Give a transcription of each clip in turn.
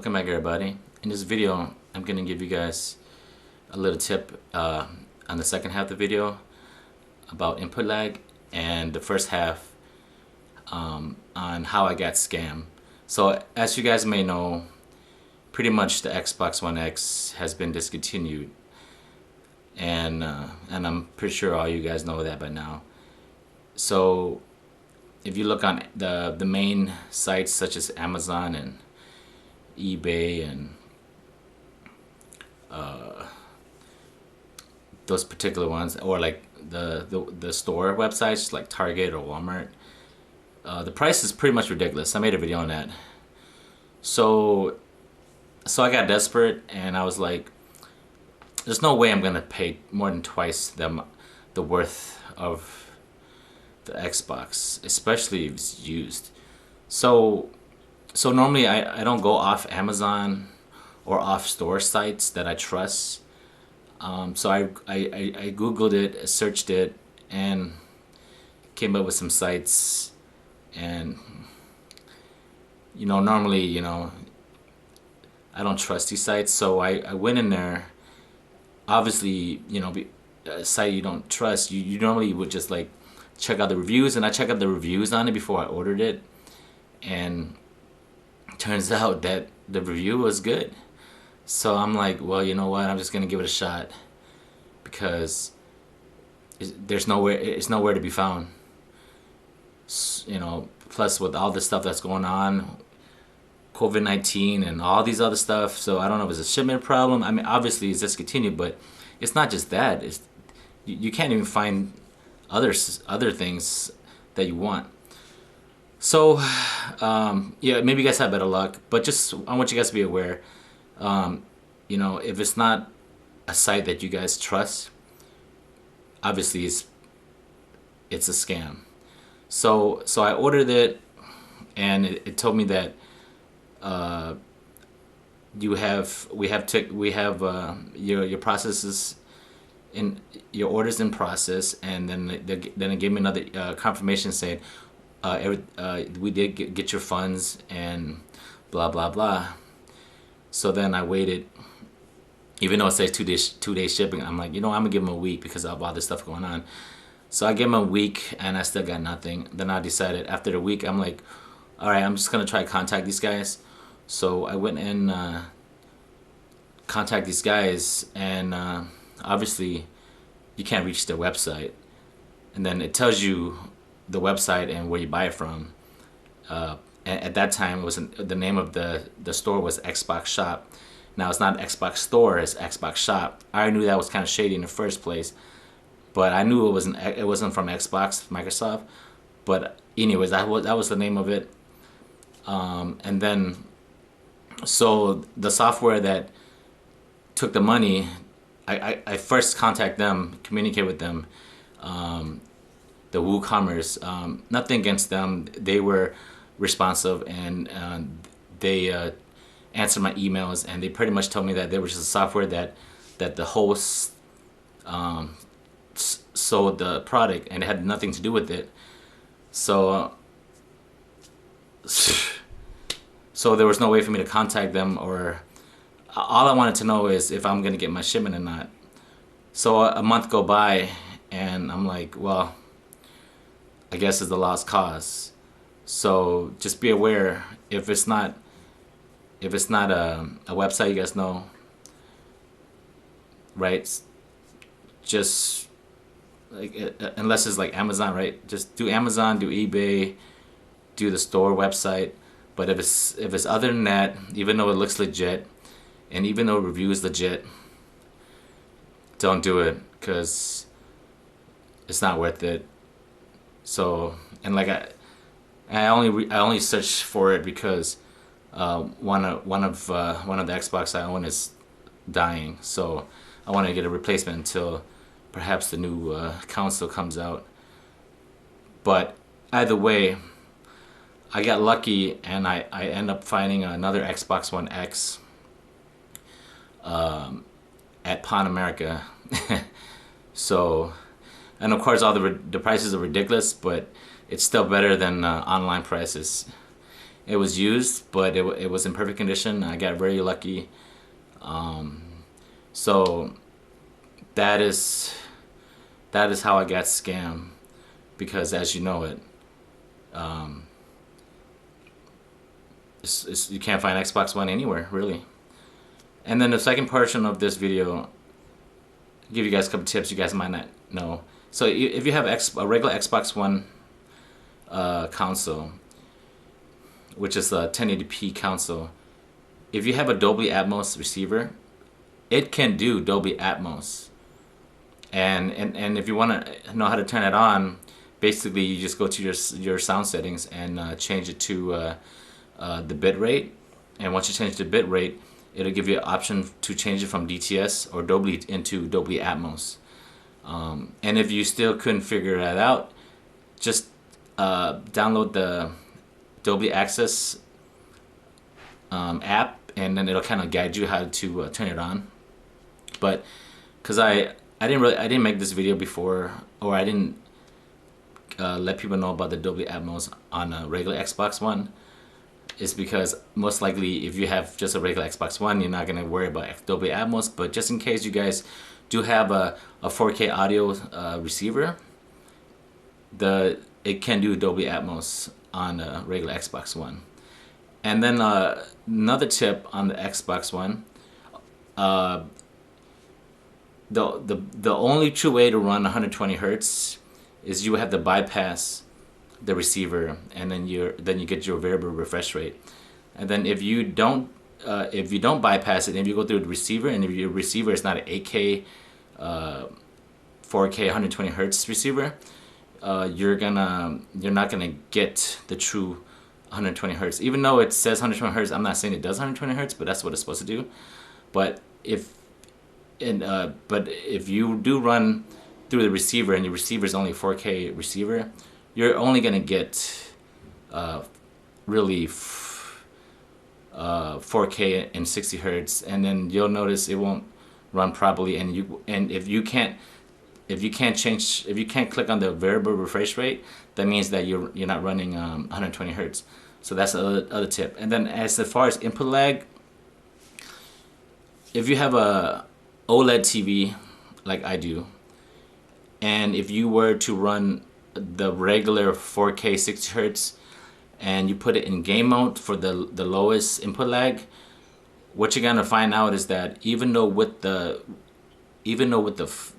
Welcome back, everybody. In this video I'm gonna give you guys a little tip on the second half of the video about input lag, and the first half on how I got scammed. So as you guys may know, pretty much the Xbox One X has been discontinued, and I'm pretty sure all you guys know that by now. So if you look on the main sites such as Amazon and eBay and those particular ones, or like the store websites like Target or Walmart, the price is pretty much ridiculous. I made a video on that. So I got desperate and I was like, there's no way I'm gonna pay more than twice the worth of the Xbox, especially if it's used. So normally I don't go off Amazon or off store sites that I trust. So I Googled it, searched it, and came up with some sites. And normally I don't trust these sites, so I went in there. Obviously, a site you don't trust, you normally would just like check out the reviews, and I checked out the reviews on it before I ordered it, and turns out that the review was good. So I'm like, well, you know what, I'm just gonna give it a shot, because it's nowhere to be found. Plus with all the stuff that's going on, COVID-19 and all these other stuff, so I don't know if it's a shipment problem. I mean, obviously it's discontinued, but it's not just that. It's you can't even find other things that you want. So yeah, maybe you guys have better luck, but just I want you guys to be aware. If it's not a site that you guys trust, obviously it's a scam. So I ordered it, and it told me that we have your processes in your orders in process, and then it gave me another confirmation saying we did get your funds and blah blah blah. So then I waited, even though it says 2 days shipping. I'm like, I'm gonna give them a week because of all this stuff going on. So I gave them a week and I still got nothing. Then I decided after the week, I'm like, all right, I'm just gonna try to contact these guys. So I went and contact these guys, and obviously you can't reach their website, and then it tells you the website and where you buy it from. At that time, the name of the store was Xbox Shop. Now it's not Xbox Store, it's Xbox Shop. I knew that was kind of shady in the first place, but I knew it wasn't from Xbox, Microsoft. But anyways, that was the name of it. And then, so the software that took the money, I first contact them, communicate with them, the WooCommerce. Nothing against them. They were responsive, and they answered my emails, and they pretty much told me that there was just a software that the host sold the product, and it had nothing to do with it. So there was no way for me to contact them, or all I wanted to know is if I'm gonna get my shipment or not. So a month go by, and I'm like, well, I guess it's the lost cause. So just be aware, if it's not a website you guys know, right? Just like, unless it's like Amazon, right? Just do Amazon, do eBay, do the store website. But if it's other than that, even though it looks legit, and even though review is legit, don't do it, because it's not worth it. So, and like I only searched for it because one of the Xbox I own is dying, so I want to get a replacement until perhaps the new console comes out. But either way, I got lucky, and I end up finding another Xbox One X at Pawn America. So, and of course all the prices are ridiculous, but it's still better than online prices. It was used, but it was in perfect condition. I got very lucky. So that is how I got scammed, because as you know it, you can't find Xbox One anywhere really. And then the second portion of this video, I'll give you guys a couple tips you guys might not know. So if you have a regular Xbox One console, which is a 1080p console, if you have a Dolby Atmos receiver, it can do Dolby Atmos. And if you want to know how to turn it on, basically you just go to your sound settings and change it to the bit rate. And once you change the bit rate, it'll give you an option to change it from DTS or Dolby into Dolby Atmos. And if you still couldn't figure that out, just download the Dolby Access app, and then it'll kind of guide you how to turn it on. But because I didn't make this video before, or I didn't let people know about the Dolby Atmos on a regular Xbox One, is because most likely if you have just a regular Xbox One, you're not going to worry about Dolby Atmos. But just in case you guys do have a 4K audio receiver, it can do Dolby Atmos on a regular Xbox One. And then another tip on the Xbox One, the only true way to run 120 hertz is you have to bypass the receiver, and then you get your variable refresh rate. And then if you don't bypass it, and if you go through the receiver, and if your receiver is not an 8K 4K 120 hertz receiver, you're not gonna get the true 120 hertz. Even though it says 120 hertz, I'm not saying it does 120 hertz, but that's what it's supposed to do. But if you do run through the receiver, and your receiver is only a 4K receiver, you're only gonna get really 4K and 60 hertz, and then you'll notice it won't run properly. And if you can't click on the variable refresh rate, that means that you're not running 120 hertz. So that's the other tip. And then as far as input lag, if you have a OLED TV like I do, and if you were to run the regular 4K 60 hertz and you put it in game mode for the lowest input lag, what you're gonna find out is that even with the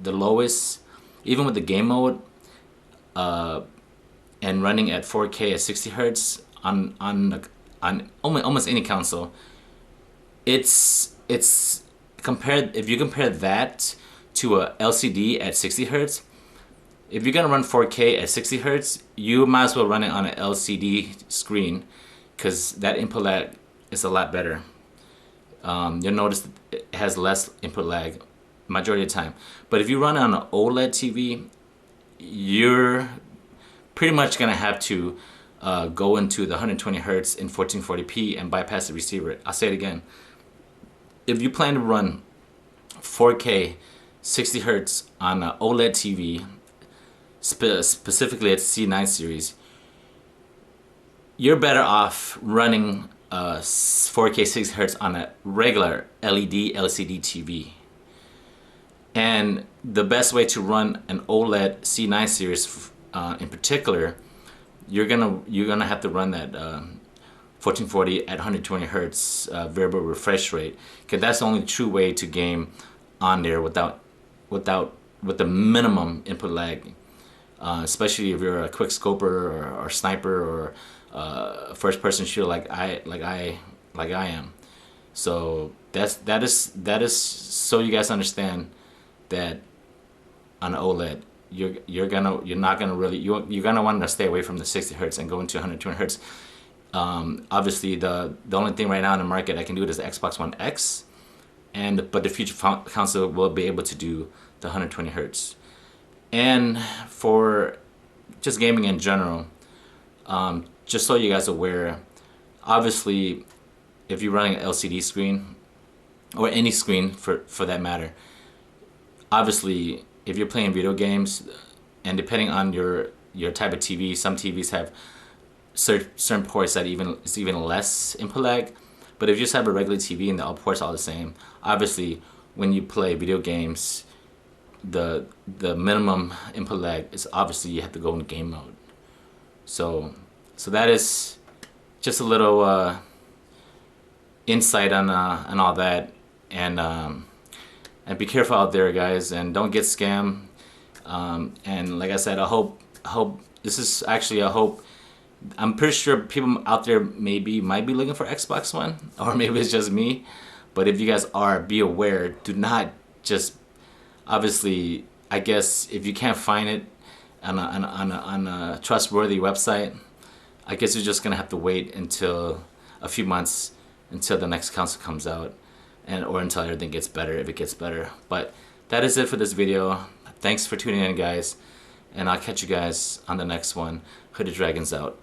lowest, even with the game mode, and running at 4K at 60 hertz on almost any console, it's compared. If you compare that to a LCD at 60 hertz, if you're gonna run 4K at 60 hertz, you might as well run it on an LCD screen, because that input lag is a lot better. You'll notice it has less input lag majority of the time. But if you run it on an OLED TV, you're pretty much gonna have to go into the 120 hertz in 1440p and bypass the receiver. I'll say it again. If you plan to run 4K 60 hertz on an OLED TV, specifically at C9 series, you're better off running 4K 60 hertz on a regular LED LCD TV. And the best way to run an OLED C9 series in particular, you're gonna have to run that 1440 at 120 hertz variable refresh rate, because that's the only true way to game on there with the minimum input lag. Especially if you're a quick scoper or sniper or first person shooter like I am. So that is so you guys understand that on OLED you're gonna want to stay away from the 60 hertz and go into 120 hertz. Obviously the only thing right now in the market I can do it is the Xbox One X, but the future console will be able to do the 120 hertz. And for just gaming in general, just so you guys are aware, obviously if you're running an LCD screen or any screen for that matter, obviously if you're playing video games, and depending on your type of TV, some TVs have certain ports that it's even less input lag. But if you just have a regular TV and the all ports are all the same, obviously when you play video games, the minimum input lag is obviously you have to go into game mode. So that is just a little insight on all that, and be careful out there, guys, and don't get scammed. And like I said, I hope this is actually, I hope, I'm pretty sure people out there might be looking for Xbox One, or maybe it's just me. But if you guys are, be aware. Do not just, obviously, I guess if you can't find it on a trustworthy website, I guess you're just gonna have to wait until a few months until the next console comes out, or until everything gets better, if it gets better. But that is it for this video. Thanks for tuning in, guys, and I'll catch you guys on the next one. Hooded Dragons out.